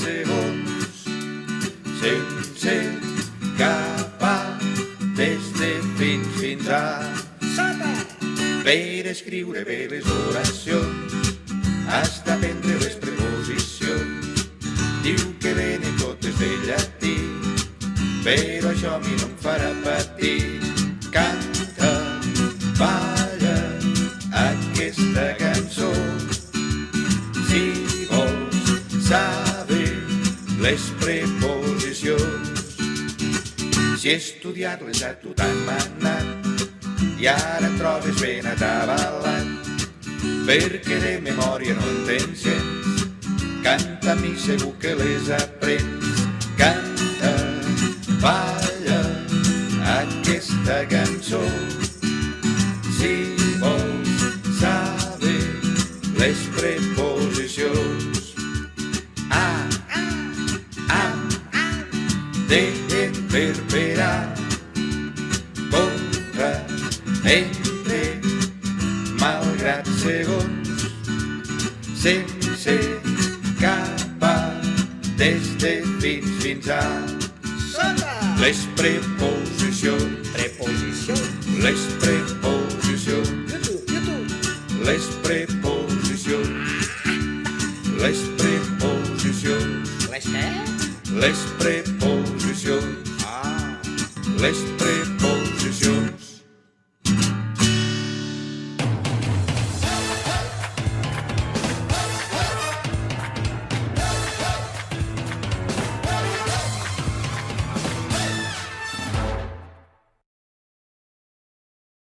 segons, sense cap A, des de fins a. Per escriure bé les oracions has d'aprendre les preposicions. Diu que venen totes de llatí, però això a mi no em farà patir. Canta, balla aquesta cançó, si vols saber les preposicions. Si estudiar-les a tu t'han manat i ara et trobes ben atabalat, perquè de memòria no en tens gens, canta a mi segur que les aprens. Canta, balla aquesta cançó, si vols saber les preposicions. A, am, per, per a, contra, entre, malgrat, segons, sense cap A, des de fins a. Les preposicions, les preposicions, les preposicions, les preposicions, les preposicions, les preposicions.